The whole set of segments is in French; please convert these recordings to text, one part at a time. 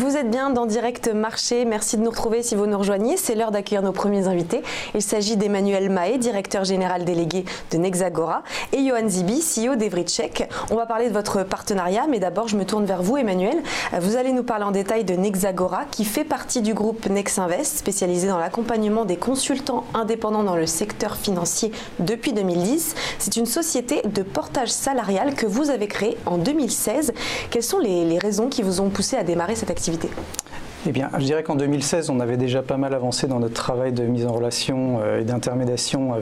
Vous êtes bien dans Direct Marché, merci de nous retrouver si vous nous rejoignez. C'est l'heure d'accueillir nos premiers invités. Il s'agit d'Emmanuel Mahé, directeur général délégué de Nexagora, et Yohann Zibi, CEO d'Evrycheck. On va parler de votre partenariat, mais d'abord je me tourne vers vous Emmanuel. Vous allez nous parler en détail de Nexagora, qui fait partie du groupe Nexinvest, spécialisé dans l'accompagnement des consultants indépendants dans le secteur financier depuis 2010. C'est une société de portage salarial que vous avez créée en 2016. Quelles sont les raisons qui vous ont poussé à démarrer cette activité? Eh bien, je dirais qu'en 2016, on avait déjà pas mal avancé dans notre travail de mise en relation et d'intermédiation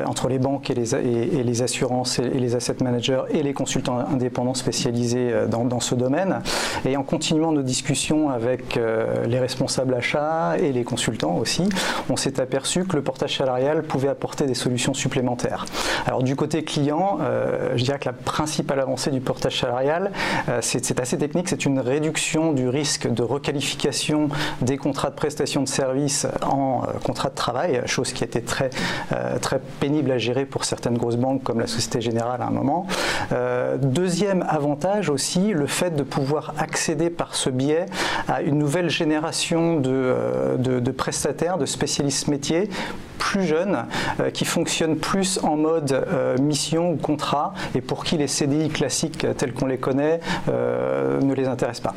entre les banques et les assurances et les asset managers et les consultants indépendants spécialisés dans ce domaine. Et en continuant nos discussions avec les responsables achats et les consultants aussi, on s'est aperçu que le portage salarial pouvait apporter des solutions supplémentaires. Alors du côté client, je dirais que la principale avancée du portage salarial, c'est assez technique, c'est une réduction du risque de requalification des contrats de prestation de services en contrat de travail, chose qui était très pénible à gérer pour certaines grosses banques comme la Société Générale à un moment. Deuxième avantage aussi, le fait de pouvoir accéder par ce biais à une nouvelle génération de prestataires, de spécialistes métiers plus jeunes, qui fonctionnent plus en mode mission ou contrat et pour qui les CDI classiques tels qu'on les connaît ne les intéressent pas.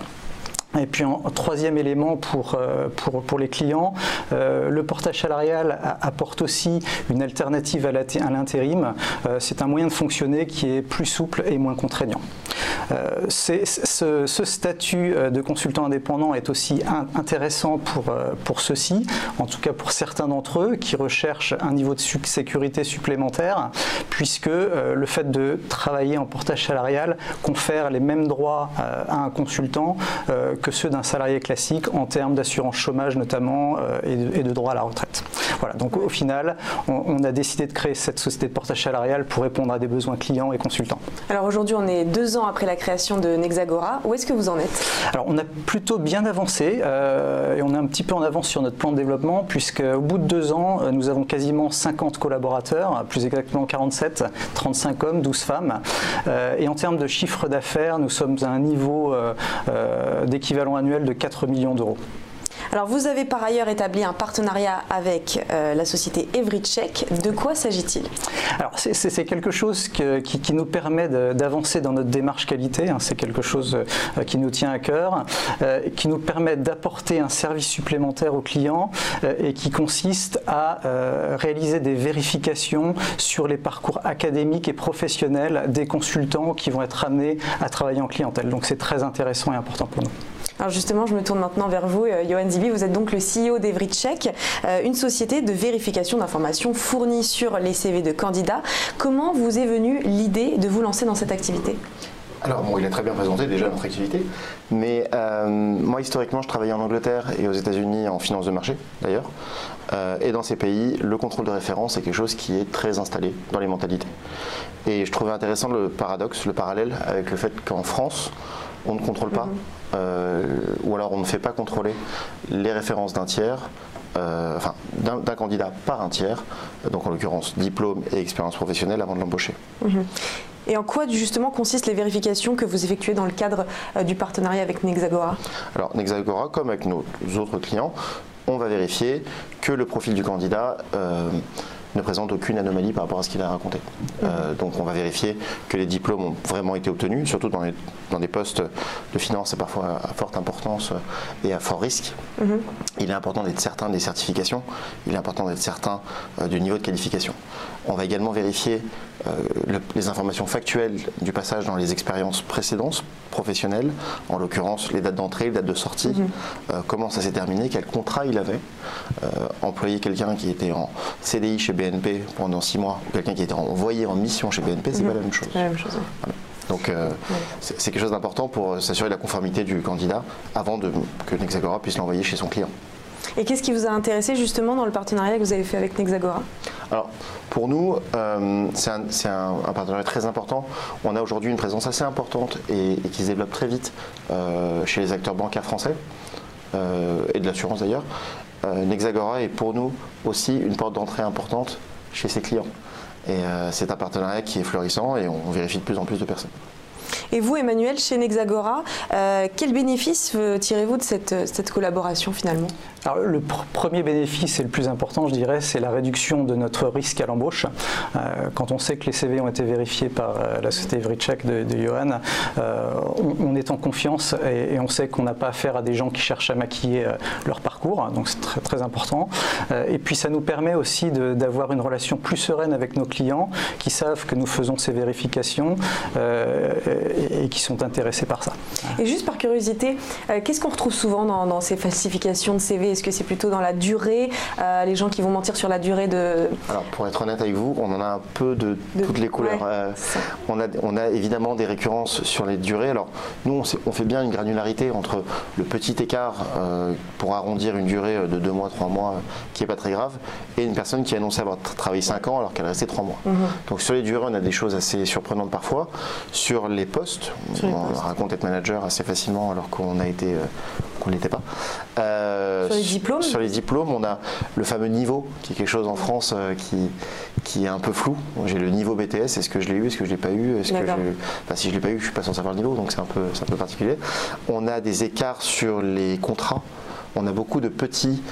Et puis en troisième élément pour les clients, le portage salarial apporte aussi une alternative à l'intérim. C'est un moyen de fonctionner qui est plus souple et moins contraignant. Ce statut de consultant indépendant est aussi intéressant pour ceux-ci, en tout cas pour certains d'entre eux qui recherchent un niveau de sécurité supplémentaire, puisque le fait de travailler en portage salarial confère les mêmes droits à un consultant que ceux d'un salarié classique en termes d'assurance chômage notamment et de droit à la retraite. Voilà, donc au final, on a décidé de créer cette société de portage salarial pour répondre à des besoins clients et consultants. Alors aujourd'hui, on est 2 ans après la création de Nexagora. Où est-ce que vous en êtes? Alors on a plutôt bien avancé et on est un petit peu en avance sur notre plan de développement puisque au bout de 2 ans, nous avons quasiment 50 collaborateurs, plus exactement 47, 35 hommes, 12 femmes. Et en termes de chiffre d'affaires, nous sommes à un niveau d'équivalent annuel de 4 millions d'euros. Alors vous avez par ailleurs établi un partenariat avec la société Evrycheck. De quoi s'agit-il? Alors c'est quelque chose qui nous permet d'avancer dans notre démarche qualité, hein. C'est quelque chose qui nous tient à cœur, qui nous permet d'apporter un service supplémentaire aux clients et qui consiste à réaliser des vérifications sur les parcours académiques et professionnels des consultants qui vont être amenés à travailler en clientèle. Donc c'est très intéressant et important pour nous. Alors justement, je me tourne maintenant vers vous, Yohann Zibi. Vous êtes donc le CEO d'Evrycheck, une société de vérification d'informations fournies sur les CV de candidats. Comment vous est venue l'idée de vous lancer dans cette activité? Alors bon, il a très bien présenté déjà notre activité, mais moi historiquement je travaillais en Angleterre et aux États-Unis en finance de marché d'ailleurs, et dans ces pays le contrôle de référence est quelque chose qui est très installé dans les mentalités. Et je trouvais intéressant le paradoxe, le parallèle avec le fait qu'en France on ne contrôle pas, ou alors on ne fait pas contrôler les références d'un tiers, enfin d'un candidat par un tiers, donc en l'occurrence diplôme et expérience professionnelle avant de l'embaucher. Et en quoi justement consistent les vérifications que vous effectuez dans le cadre du partenariat avec Nexagora? Alors Nexagora, comme avec nos autres clients, on va vérifier que le profil du candidat ne présente aucune anomalie par rapport à ce qu'il a raconté. Donc on va vérifier que les diplômes ont vraiment été obtenus, surtout dans des postes de finance, c'est parfois à forte importance et à fort risque. Il est important d'être certain des certifications, il est important d'être certain du niveau de qualification. On va également vérifier les informations factuelles du passage dans les expériences précédentes professionnelles, en l'occurrence les dates d'entrée, les dates de sortie, comment ça s'est terminé, quel contrat il avait, employer quelqu'un qui était en CDI chez BNP pendant 6 mois, ou quelqu'un qui était envoyé en mission chez BNP, c'est pas la même chose. La même chose. Voilà. Donc c'est quelque chose d'important pour s'assurer de la conformité du candidat avant que Nexagora puisse l'envoyer chez son client. Et qu'est-ce qui vous a intéressé justement dans le partenariat que vous avez fait avec Nexagora? Alors pour nous, c'est un partenariat très important. On a aujourd'hui une présence assez importante et qui se développe très vite chez les acteurs bancaires français et de l'assurance d'ailleurs. Nexagora est pour nous aussi une porte d'entrée importante chez ses clients. Et c'est un partenariat qui est florissant et on vérifie de plus en plus de personnes. Et vous, Emmanuel, chez Nexagora, quel bénéfice tirez-vous de cette collaboration finalement? Alors, le premier bénéfice et le plus important, je dirais, c'est la réduction de notre risque à l'embauche. Quand on sait que les CV ont été vérifiés par la société EveryCheck de Johan, on est en confiance et on sait qu'on n'a pas affaire à des gens qui cherchent à maquiller leur parcours, donc c'est très, très important. Et puis ça nous permet aussi d'avoir une relation plus sereine avec nos clients qui savent que nous faisons ces vérifications et qui sont intéressés par ça. Et juste par curiosité, qu'est-ce qu'on retrouve souvent dans ces falsifications de CV? Est-ce que c'est plutôt dans la durée, les gens qui vont mentir sur la durée de... Alors pour être honnête avec vous, on en a un peu de toutes les couleurs. Ouais, on a évidemment des récurrences sur les durées. Alors nous on fait bien une granularité entre le petit écart pour arrondir une durée de 2 mois, 3 mois qui n'est pas très grave, et une personne qui annonçait avoir travaillé 5 ans alors qu'elle restait 3 mois. Donc sur les durées on a des choses assez surprenantes parfois. Sur les postes, on raconte être manager assez facilement alors qu'on ne l'était pas. Sur les diplômes? Sur les diplômes, on a le fameux niveau, qui est quelque chose en France qui est un peu flou. J'ai le niveau BTS, est-ce que je l'ai eu, est-ce que je ne l'ai pas eu, si je ne l'ai pas eu, je ne suis pas censé avoir le niveau, donc c'est un peu particulier. On a des écarts sur les contrats, on a beaucoup de petites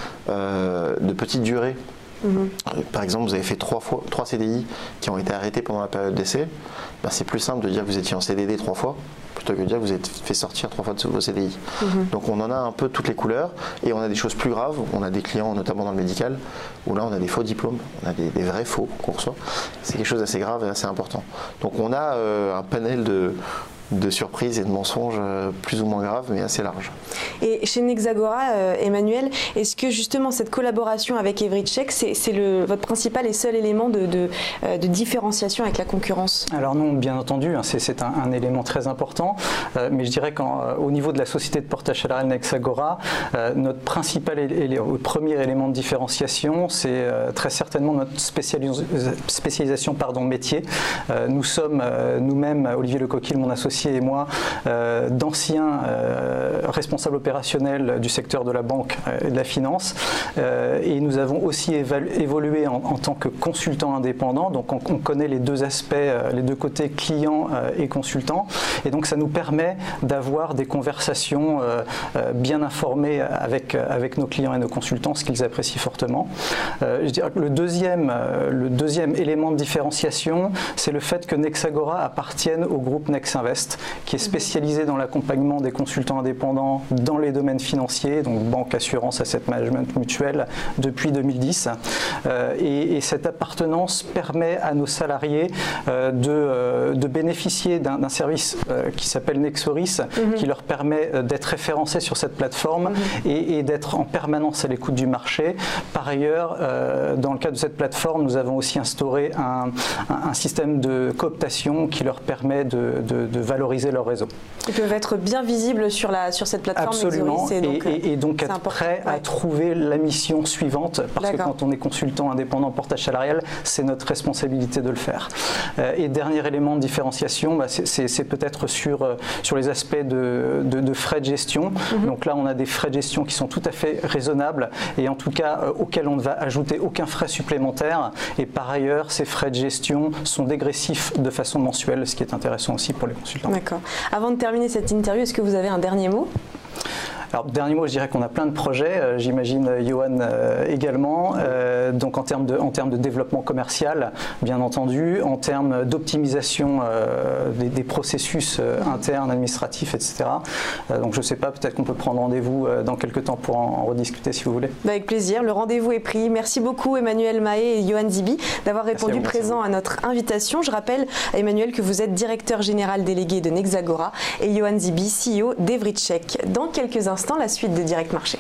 durées. Par exemple, vous avez fait 3 CDI qui ont été arrêtés pendant la période d'essai. C'est plus simple de dire que vous étiez en CDD 3 fois plutôt que de dire que vous êtes fait sortir 3 fois de vos CDI. Donc on en a un peu toutes les couleurs et on a des choses plus graves. On a des clients, notamment dans le médical, où là on a des faux diplômes, on a des vrais faux qu'on reçoit. C'est quelque chose d'assez grave et assez important. Donc on a un panel de surprises et de mensonges plus ou moins graves, mais assez larges. Et chez Nexagora, Emmanuel, est-ce que justement cette collaboration avec EveryCheck, c'est votre principal et seul élément de différenciation avec la concurrence? Alors non, bien entendu, c'est un élément très important, mais je dirais qu'au niveau de la société de portage salarial Nexagora, notre principal premier élément de différenciation, c'est très certainement notre spécialisation métier. Nous sommes nous-mêmes, Olivier Lecoquille, mon associé, et moi, d'anciens responsables opérationnels du secteur de la banque et de la finance, et nous avons aussi évolué en tant que consultants indépendants, donc on connaît les deux aspects, les deux côtés client et consultant, et donc ça nous permet d'avoir des conversations bien informées avec nos clients et nos consultants, ce qu'ils apprécient fortement. Je dirais que le deuxième élément de différenciation, c'est le fait que Nexagora appartienne au groupe Nexinvest, qui est spécialisé dans l'accompagnement des consultants indépendants dans les domaines financiers, donc banque, assurance, asset management, mutuelle, depuis 2010. Et cette appartenance permet à nos salariés de bénéficier d'un service qui s'appelle Nexoris, qui leur permet d'être référencés sur cette plateforme et d'être en permanence à l'écoute du marché. Par ailleurs, dans le cadre de cette plateforme, nous avons aussi instauré un système de cooptation qui leur permet de valoriser leur réseau. Ils peuvent être bien visibles sur cette plateforme. Absolument, et donc être prêts à trouver la mission suivante, parce que quand on est consultant indépendant en portage salarial, c'est notre responsabilité de le faire. Et dernier élément de différenciation, c'est peut-être sur les aspects de frais de gestion. Donc là, on a des frais de gestion qui sont tout à fait raisonnables et en tout cas auxquels on ne va ajouter aucun frais supplémentaire. Et par ailleurs, ces frais de gestion sont dégressifs de façon mensuelle, ce qui est intéressant aussi pour les consultants. D'accord. Avant de terminer cette interview, est-ce que vous avez un dernier mot ? Alors, dernier mot, je dirais qu'on a plein de projets, j'imagine Johan également, donc en termes de développement commercial, bien entendu, en termes d'optimisation des processus internes, administratifs, etc. Donc je ne sais pas, peut-être qu'on peut prendre rendez-vous dans quelques temps pour en rediscuter si vous voulez. Avec plaisir, le rendez-vous est pris. Merci beaucoup Emmanuel Mahé et Johan Zibi d'avoir répondu présent à notre invitation. Je rappelle Emmanuel que vous êtes directeur général délégué de Nexagora et Johan Zibi, CEO d'EveryCheck. Dans quelques instants, la suite de Direct Marché.